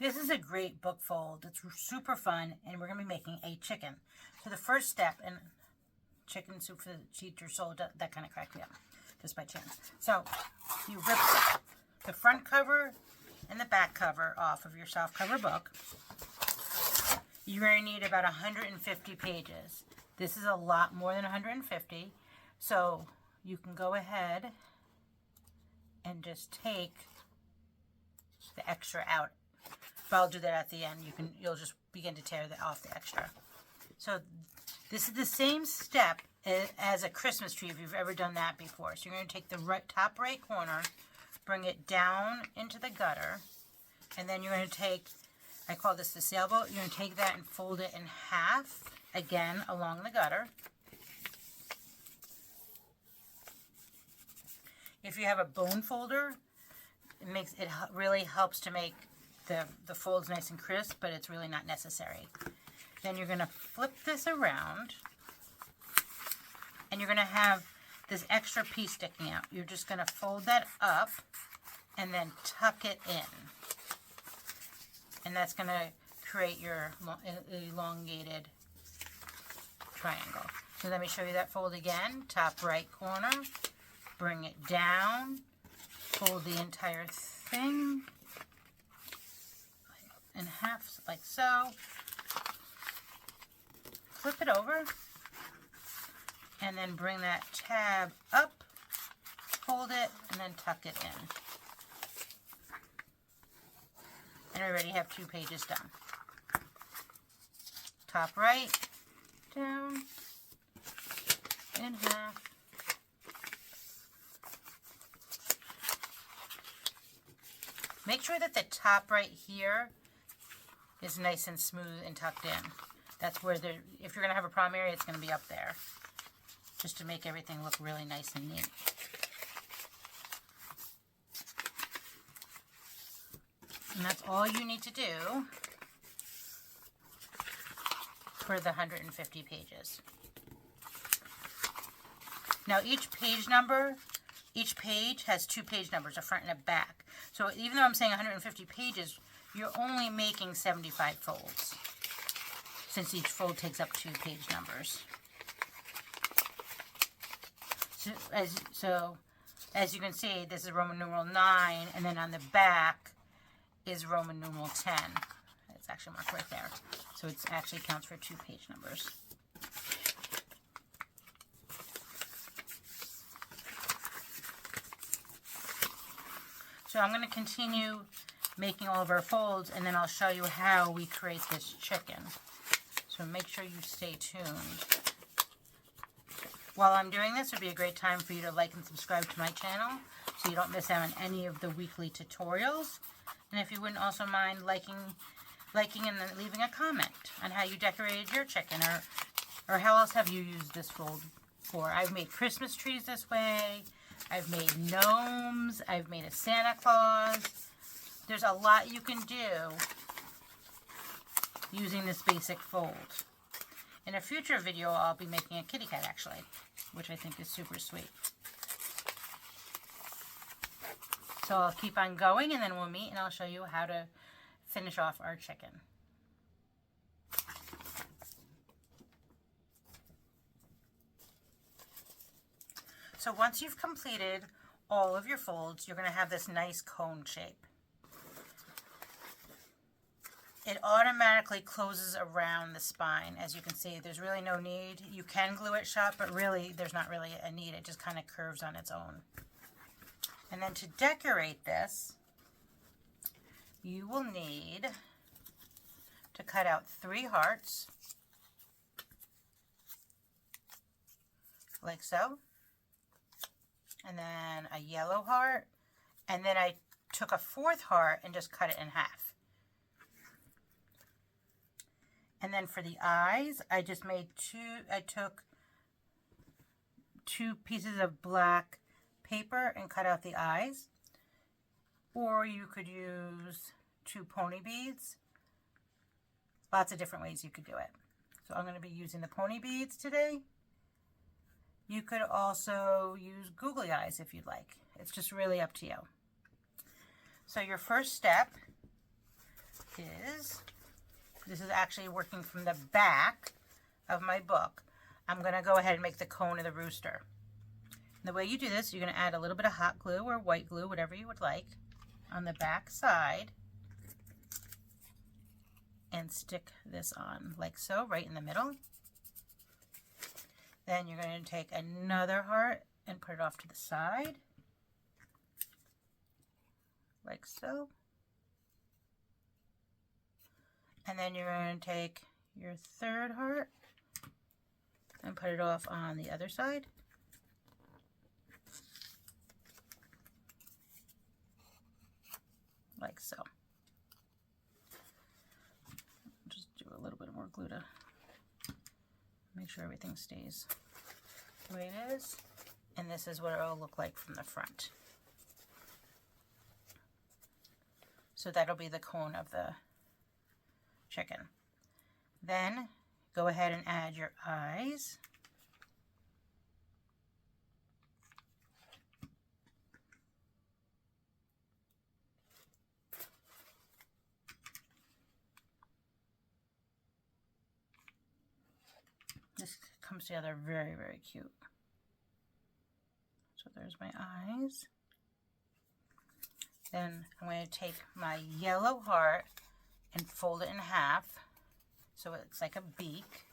This is a great book fold. It's super fun, and we're going to be making a chicken. So the first step, and chicken soup for the cheat your soul, that kind of cracked me up, just by chance. So you rip the front cover and the back cover off of your softcover book. You're going to need about 150 pages. This is a lot more than 150, so you can go ahead and just take the extra out. But I'll do that at the end. You'll just begin to tear off the extra. So this is the same step as a Christmas tree if you've ever done that before. So you're going to take the top right corner, bring it down into the gutter, and then you're going to take, I call this the sailboat, you're going to take that and fold it in half, again, along the gutter. If you have a bone folder, it really helps to make the folds nice and crisp, but it's really not necessary. Then you're going to flip this around, and you're going to have this extra piece sticking out. You're just going to fold that up and then tuck it in. And that's going to create your elongated triangle. So let me show you that fold again. Top right corner, bring it down, fold the entire thing in half like so. Flip it over and then bring that tab up, fold it, and then tuck it in. And we already have 2 pages done. Top right, down, in half. Make sure that the top right here is nice and smooth and tucked in. That's where if you're going to have a problem area, it's going to be up there. Just to make everything look really nice and neat. And that's all you need to do for the 150 pages. Now each page has 2 page numbers, a front and a back. So even though I'm saying 150 pages, you're only making 75 folds, since each fold takes up 2 page numbers. So as you can see, this is Roman numeral 9, and then on the back is Roman numeral 10. It's actually marked right there. So it actually counts for 2 page numbers. So I'm going to continue making all of our folds, and then I'll show you how we create this chicken. So make sure you stay tuned. While I'm doing this, it would be a great time for you to like and subscribe to my channel so you don't miss out on any of the weekly tutorials. And if you wouldn't also mind liking and then leaving a comment on how you decorated your chicken, or how else have you used this fold for. I've made Christmas trees this way. I've made gnomes. I've made a Santa Claus. There's a lot you can do using this basic fold. In a future video, I'll be making a kitty cat, actually, which I think is super sweet. So I'll keep on going, and then we'll meet, and I'll show you how to finish off our chicken. So once you've completed all of your folds, you're going to have this nice cone shape. It automatically closes around the spine. As you can see, there's really no need. You can glue it shut, but really, there's not really a need. It just kind of curves on its own. And then to decorate this, you will need to cut out 3 hearts, like so. And then a yellow heart, and then I took a 4th heart and just cut it in half. And then for the eyes, I just made I took 2 pieces of black paper and cut out the eyes. Or you could use 2 pony beads. Lots of different ways you could do it. So I'm going to be using the pony beads today. You could also use googly eyes if you'd like. It's just really up to you. So your first step, is, this is actually working from the back of my book. I'm going to go ahead and make the cone of the rooster. And the way you do this, you're going to add a little bit of hot glue or white glue, whatever you would like, on the back side. And stick this on like so, right in the middle. Then you're going to take another heart and put it off to the side. Like so. And then you're going to take your third heart and put it off on the other side. Like so. Just do a little bit more glue to make sure everything stays the way it is. And this is what it'll look like from the front. So that'll be the cone of the chicken. Then go ahead and add your eyes. This comes together very, very cute. So there's my eyes. Then I'm going to take my yellow heart and fold it in half so it's like a beak.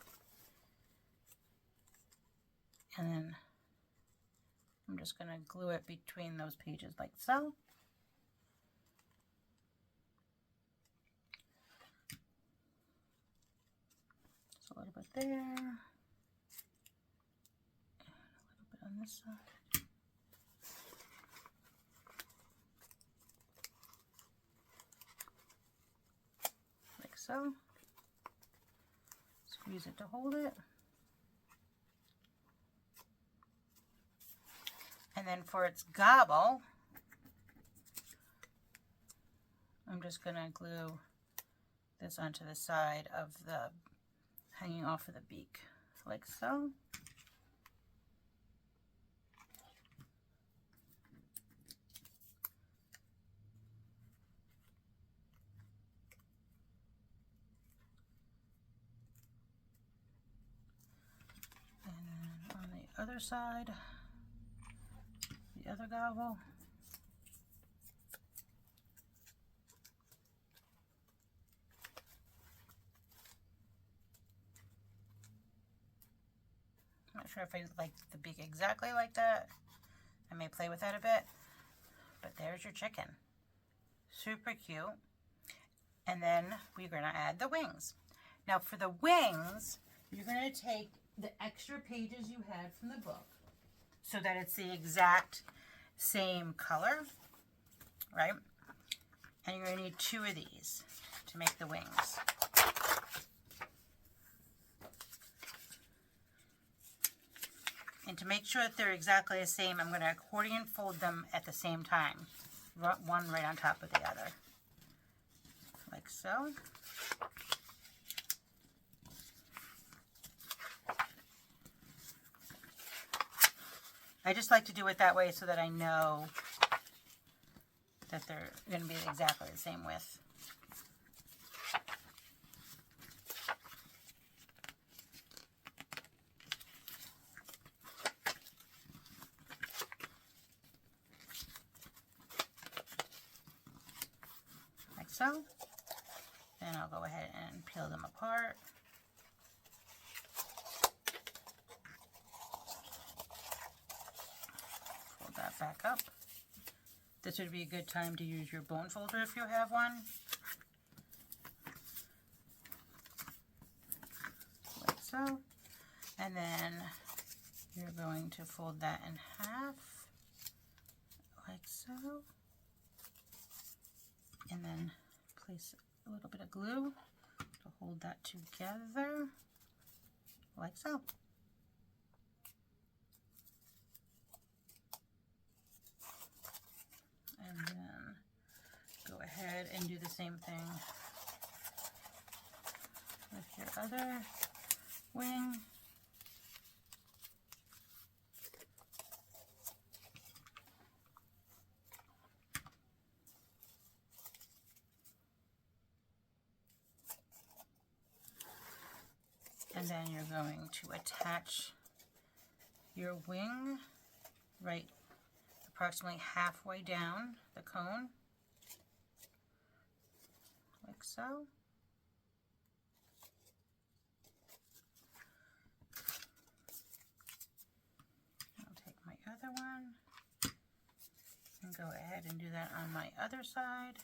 And then I'm just going to glue it between those pages like so. Just a little bit there. And a little bit on this side. Like so. Squeeze it to hold it. And then for its gobble, I'm just going to glue this onto the side of the hanging off of the beak, like so. And then on the other side, the other gobble. I'm not sure if I like the beak exactly like that. I may play with that a bit. But there's your chicken. Super cute. And then we're going to add the wings. Now for the wings, you're going to take the extra pages you had from the book so that it's the exact same color, right? And you're going to need 2 of these to make the wings. And to make sure that they're exactly the same, I'm going to accordion fold them at the same time. One right on top of the other. Like so. I just like to do it that way so that I know that they're going to be exactly the same width. Like so. Then I'll go ahead and peel them apart. Fold that back up. This would be a good time to use your bone folder if you have one. Like so. And then you're going to fold that in half. Like so. And then place a little bit of glue to hold that together. Like so. And then go ahead and do the same thing with your other wing. And then you're going to attach your wing right approximately halfway down the cone, like so. I'll take my other one and go ahead and do that on my other side.